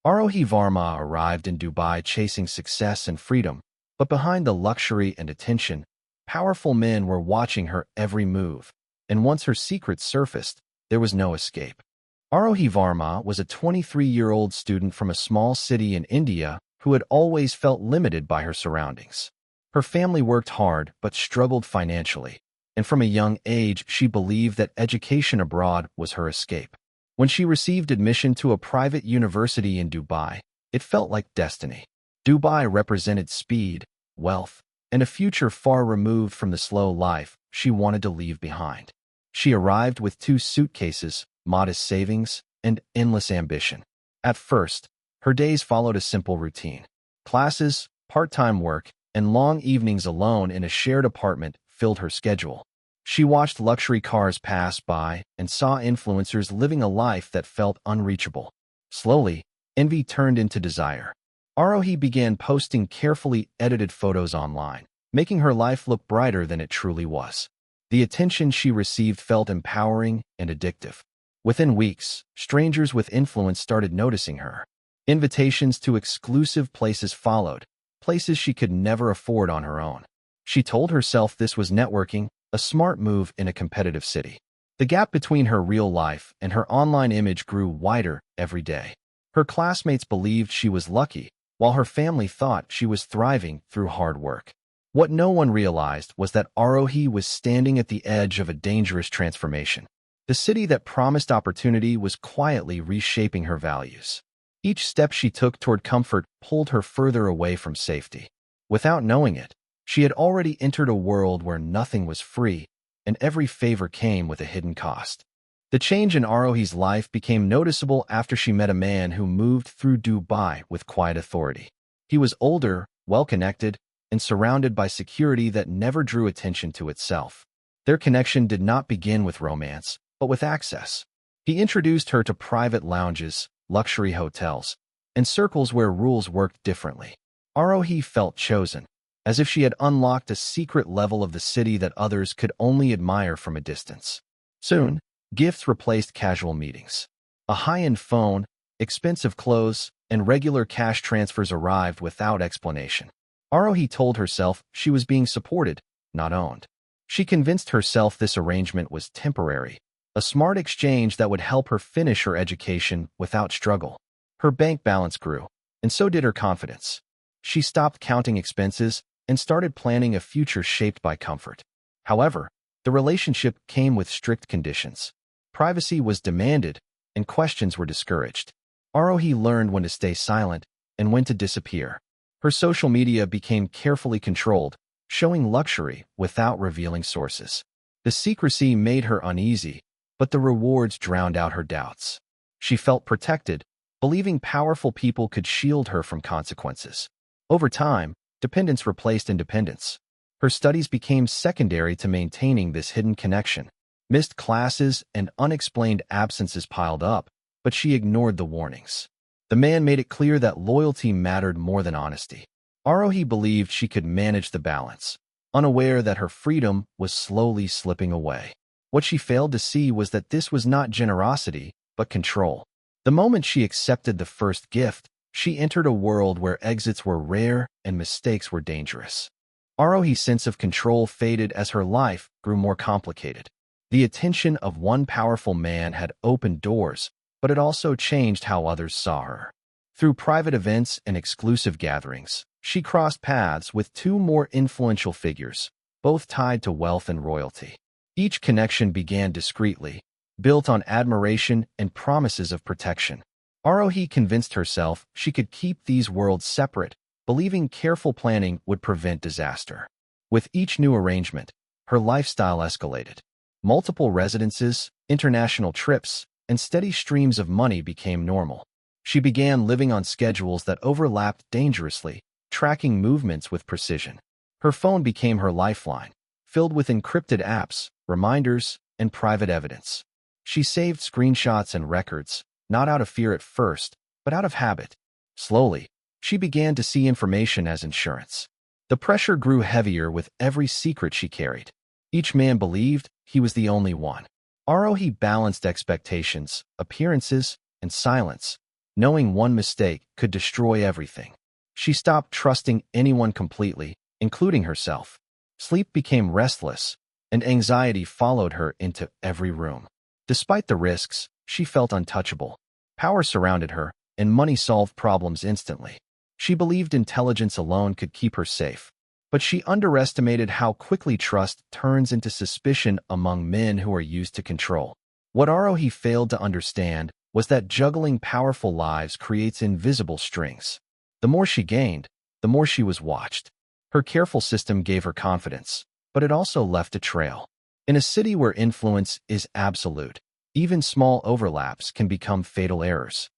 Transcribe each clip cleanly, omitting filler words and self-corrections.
Aarohi Verma arrived in Dubai chasing success and freedom, but behind the luxury and attention, powerful men were watching her every move, and once her secrets surfaced, there was no escape. Aarohi Verma was a 23-year-old student from a small city in India who had always felt limited by her surroundings. Her family worked hard but struggled financially, and from a young age she believed that education abroad was her escape. When she received admission to a private university in Dubai, it felt like destiny. Dubai represented speed, wealth, and a future far removed from the slow life she wanted to leave behind. She arrived with 2 suitcases, modest savings, and endless ambition. At first, her days followed a simple routine. Classes, part-time work, and long evenings alone in a shared apartment filled her schedule. She watched luxury cars pass by and saw influencers living a life that felt unreachable. Slowly, envy turned into desire. Aarohi began posting carefully edited photos online, making her life look brighter than it truly was. The attention she received felt empowering and addictive. Within weeks, strangers with influence started noticing her. Invitations to exclusive places followed, places she could never afford on her own. She told herself this was networking, a smart move in a competitive city. The gap between her real life and her online image grew wider every day. Her classmates believed she was lucky, while her family thought she was thriving through hard work. What no one realized was that Aarohi was standing at the edge of a dangerous transformation. The city that promised opportunity was quietly reshaping her values. Each step she took toward comfort pulled her further away from safety. Without knowing it, she had already entered a world where nothing was free, and every favor came with a hidden cost. The change in Aarohi's life became noticeable after she met a man who moved through Dubai with quiet authority. He was older, well-connected, and surrounded by security that never drew attention to itself. Their connection did not begin with romance, but with access. He introduced her to private lounges, luxury hotels, and circles where rules worked differently. Aarohi felt chosen, as if she had unlocked a secret level of the city that others could only admire from a distance. Soon, gifts replaced casual meetings. A high-end phone, expensive clothes, and regular cash transfers arrived without explanation. Aarohi told herself she was being supported, not owned. She convinced herself this arrangement was temporary, a smart exchange that would help her finish her education without struggle. Her bank balance grew, and so did her confidence. She stopped counting expenses and started planning a future shaped by comfort. However, the relationship came with strict conditions. Privacy was demanded, and questions were discouraged. Aarohi learned when to stay silent and when to disappear. Her social media became carefully controlled, showing luxury without revealing sources. The secrecy made her uneasy, but the rewards drowned out her doubts. She felt protected, believing powerful people could shield her from consequences. Over time, dependence replaced independence. Her studies became secondary to maintaining this hidden connection. Missed classes and unexplained absences piled up, but she ignored the warnings. The man made it clear that loyalty mattered more than honesty. Aarohi believed she could manage the balance, unaware that her freedom was slowly slipping away. What she failed to see was that this was not generosity, but control. The moment she accepted the first gift, she entered a world where exits were rare and mistakes were dangerous. Aarohi's sense of control faded as her life grew more complicated. The attention of one powerful man had opened doors, but it also changed how others saw her. Through private events and exclusive gatherings, she crossed paths with 2 more influential figures, both tied to wealth and royalty. Each connection began discreetly, built on admiration and promises of protection. Aarohi convinced herself she could keep these worlds separate, believing careful planning would prevent disaster. With each new arrangement, her lifestyle escalated. Multiple residences, international trips, and steady streams of money became normal. She began living on schedules that overlapped dangerously, tracking movements with precision. Her phone became her lifeline, filled with encrypted apps, reminders, and private evidence. She saved screenshots and records, not out of fear at first, but out of habit. Slowly, she began to see information as insurance. The pressure grew heavier with every secret she carried. Each man believed he was the only one. Aarohi balanced expectations, appearances, and silence, knowing one mistake could destroy everything. She stopped trusting anyone completely, including herself. Sleep became restless, and anxiety followed her into every room. Despite the risks, she felt untouchable. Power surrounded her, and money solved problems instantly. She believed intelligence alone could keep her safe. But she underestimated how quickly trust turns into suspicion among men who are used to control. What Aarohi failed to understand was that juggling powerful lives creates invisible strings. The more she gained, the more she was watched. Her careful system gave her confidence, but it also left a trail. In a city where influence is absolute, even small overlaps can become fatal errors.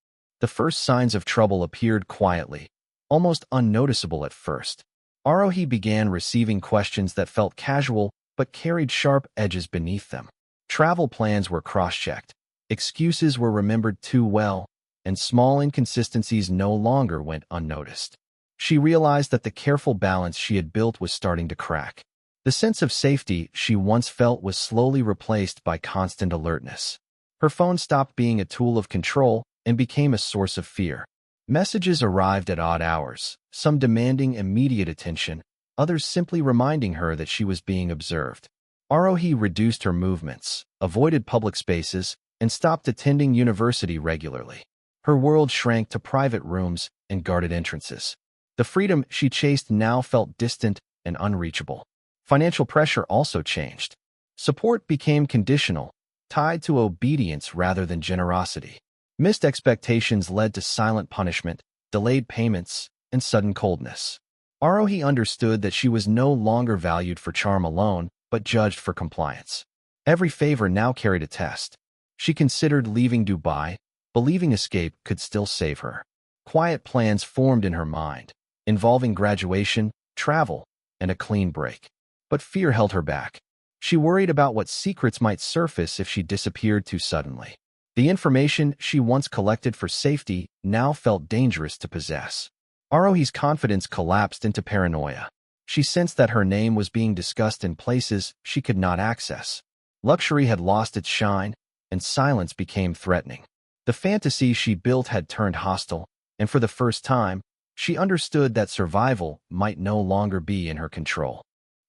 The first signs of trouble appeared quietly, almost unnoticeable at first. Aarohi began receiving questions that felt casual but carried sharp edges beneath them. Travel plans were cross-checked, excuses were remembered too well, and small inconsistencies no longer went unnoticed. She realized that the careful balance she had built was starting to crack. The sense of safety she once felt was slowly replaced by constant alertness. Her phone stopped being a tool of control and became a source of fear. Messages arrived at odd hours, some demanding immediate attention, others simply reminding her that she was being observed. Aarohi reduced her movements, avoided public spaces, and stopped attending university regularly. Her world shrank to private rooms and guarded entrances. The freedom she chased now felt distant and unreachable. Financial pressure also changed. Support became conditional, tied to obedience rather than generosity. Missed expectations led to silent punishment, delayed payments, and sudden coldness. Aarohi understood that she was no longer valued for charm alone, but judged for compliance. Every favor now carried a test. She considered leaving Dubai, believing escape could still save her. Quiet plans formed in her mind, involving graduation, travel, and a clean break. But fear held her back. She worried about what secrets might surface if she disappeared too suddenly. The information she once collected for safety now felt dangerous to possess. Aarohi's confidence collapsed into paranoia. She sensed that her name was being discussed in places she could not access. Luxury had lost its shine, and silence became threatening. The fantasy she built had turned hostile, and for the first time, she understood that survival might no longer be in her control.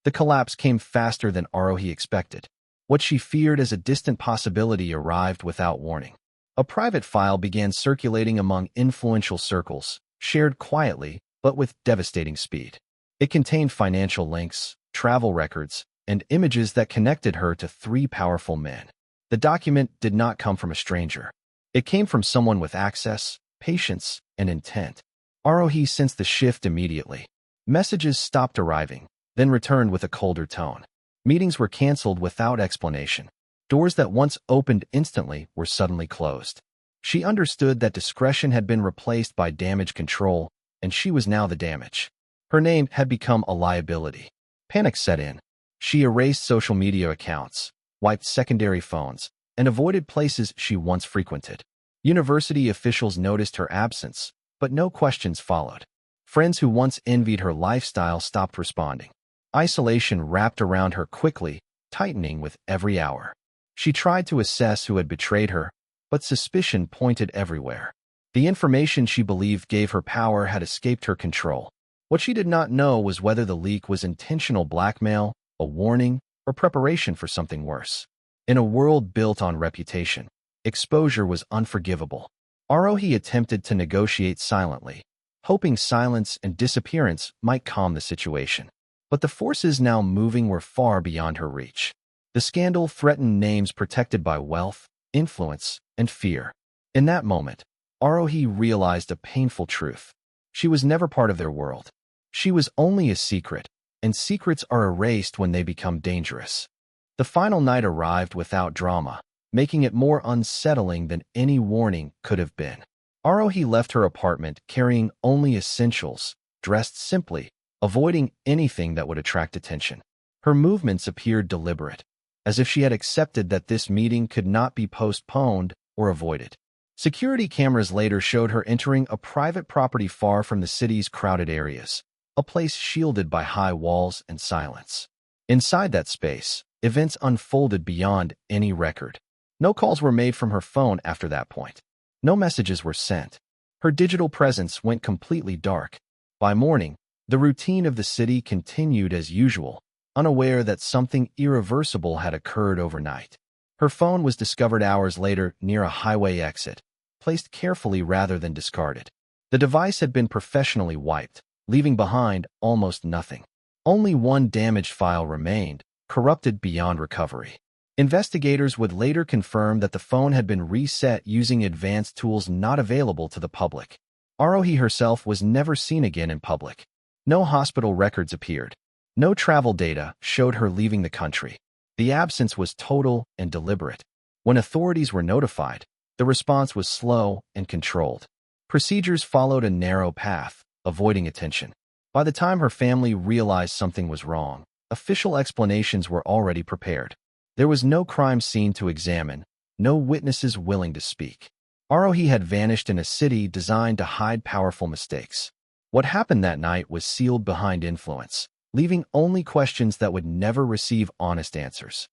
The collapse came faster than Aarohi expected. What she feared as a distant possibility arrived without warning. A private file began circulating among influential circles, shared quietly but with devastating speed. It contained financial links, travel records, and images that connected her to 3 powerful men. The document did not come from a stranger. It came from someone with access, patience, and intent. Aarohi sensed the shift immediately. Messages stopped arriving, then returned with a colder tone. Meetings were canceled without explanation. Doors that once opened instantly were suddenly closed. She understood that discretion had been replaced by damage control, and she was now the damage. Her name had become a liability. Panic set in. She erased social media accounts, wiped secondary phones, and avoided places she once frequented. University officials noticed her absence, but no questions followed. Friends who once envied her lifestyle stopped responding. Isolation wrapped around her quickly, tightening with every hour. She tried to assess who had betrayed her, but suspicion pointed everywhere. The information she believed gave her power had escaped her control. What she did not know was whether the leak was intentional blackmail, a warning, or preparation for something worse. In a world built on reputation, exposure was unforgivable. Aarohi attempted to negotiate silently, hoping silence and disappearance might calm the situation. But the forces now moving were far beyond her reach. The scandal threatened names protected by wealth, influence, and fear. In that moment, Aarohi realized a painful truth. She was never part of their world. She was only a secret, and secrets are erased when they become dangerous. The final night arrived without drama, making it more unsettling than any warning could have been. Aarohi left her apartment carrying only essentials, dressed simply, avoiding anything that would attract attention. Her movements appeared deliberate, as if she had accepted that this meeting could not be postponed or avoided. Security cameras later showed her entering a private property far from the city's crowded areas, a place shielded by high walls and silence. Inside that space, events unfolded beyond any record. No calls were made from her phone after that point. No messages were sent. Her digital presence went completely dark. By morning, the routine of the city continued as usual, unaware that something irreversible had occurred overnight. Her phone was discovered hours later near a highway exit, placed carefully rather than discarded. The device had been professionally wiped, leaving behind almost nothing. Only one damaged file remained, corrupted beyond recovery. Investigators would later confirm that the phone had been reset using advanced tools not available to the public. Aarohi herself was never seen again in public. No hospital records appeared. No travel data showed her leaving the country. The absence was total and deliberate. When authorities were notified, the response was slow and controlled. Procedures followed a narrow path, avoiding attention. By the time her family realized something was wrong, official explanations were already prepared. There was no crime scene to examine, no witnesses willing to speak. Aarohi had vanished in a city designed to hide powerful mistakes. What happened that night was sealed behind influence, leaving only questions that would never receive honest answers.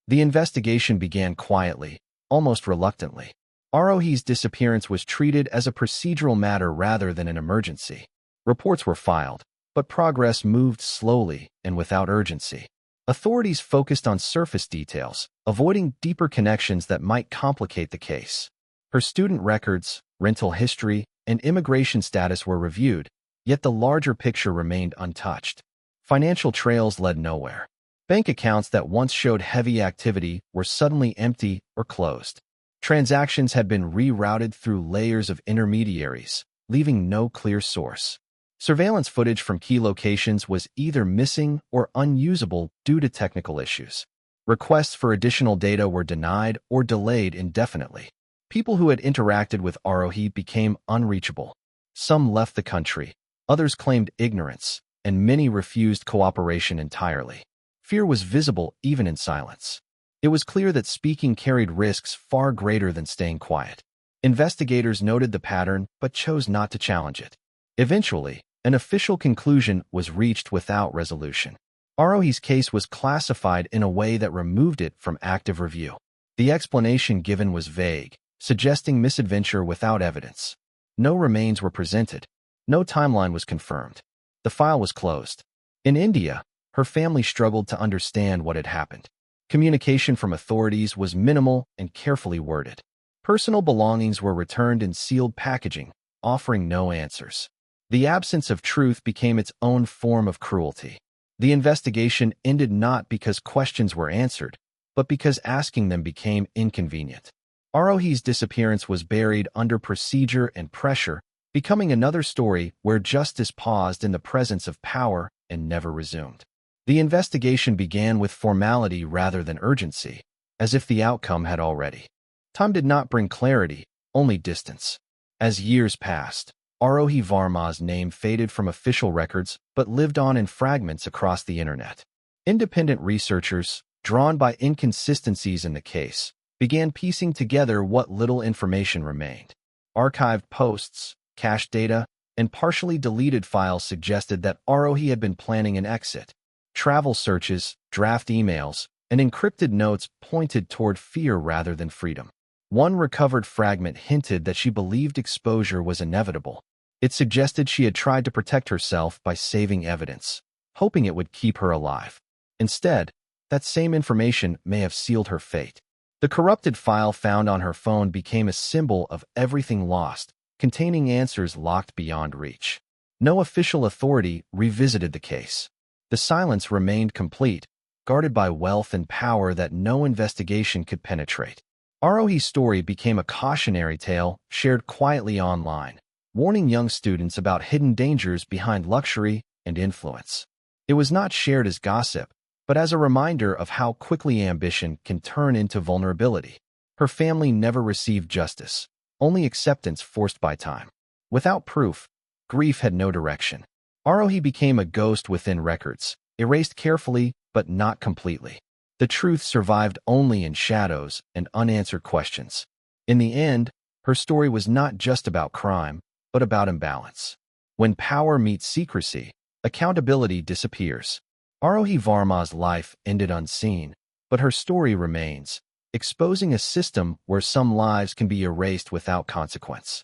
The investigation began quietly, almost reluctantly. Aarohi's disappearance was treated as a procedural matter rather than an emergency. Reports were filed, but progress moved slowly and without urgency. Authorities focused on surface details, avoiding deeper connections that might complicate the case. Her student records, rental history, and immigration status were reviewed, yet the larger picture remained untouched. Financial trails led nowhere. Bank accounts that once showed heavy activity were suddenly empty or closed. Transactions had been rerouted through layers of intermediaries, leaving no clear source. Surveillance footage from key locations was either missing or unusable due to technical issues. Requests for additional data were denied or delayed indefinitely. People who had interacted with Aarohi became unreachable. Some left the country, others claimed ignorance, and many refused cooperation entirely. Fear was visible even in silence. It was clear that speaking carried risks far greater than staying quiet. Investigators noted the pattern but chose not to challenge it. Eventually, an official conclusion was reached without resolution. Aarohi's case was classified in a way that removed it from active review. The explanation given was vague, suggesting misadventure without evidence. No remains were presented. No timeline was confirmed. The file was closed. In India, her family struggled to understand what had happened. Communication from authorities was minimal and carefully worded. Personal belongings were returned in sealed packaging, offering no answers. The absence of truth became its own form of cruelty. The investigation ended not because questions were answered, but because asking them became inconvenient. Aarohi's disappearance was buried under procedure and pressure, becoming another story where justice paused in the presence of power and never resumed. The investigation began with formality rather than urgency, as if the outcome had already. Time did not bring clarity, only distance. As years passed, Aarohi Verma's name faded from official records but lived on in fragments across the internet. Independent researchers, drawn by inconsistencies in the case, began piecing together what little information remained. Archived posts, cached data, and partially deleted files suggested that Aarohi had been planning an exit. Travel searches, draft emails, and encrypted notes pointed toward fear rather than freedom. One recovered fragment hinted that she believed exposure was inevitable. It suggested she had tried to protect herself by saving evidence, hoping it would keep her alive. Instead, that same information may have sealed her fate. The corrupted file found on her phone became a symbol of everything lost, containing answers locked beyond reach. No official authority revisited the case. The silence remained complete, guarded by wealth and power that no investigation could penetrate. Aarohi's story became a cautionary tale shared quietly online, warning young students about hidden dangers behind luxury and influence. It was not shared as gossip, but as a reminder of how quickly ambition can turn into vulnerability. Her family never received justice, only acceptance forced by time. Without proof, grief had no direction. Aarohi became a ghost within records, erased carefully but not completely. The truth survived only in shadows and unanswered questions. In the end, her story was not just about crime, but about imbalance. When power meets secrecy, accountability disappears. Aarohi Verma's life ended unseen, but her story remains, exposing a system where some lives can be erased without consequence.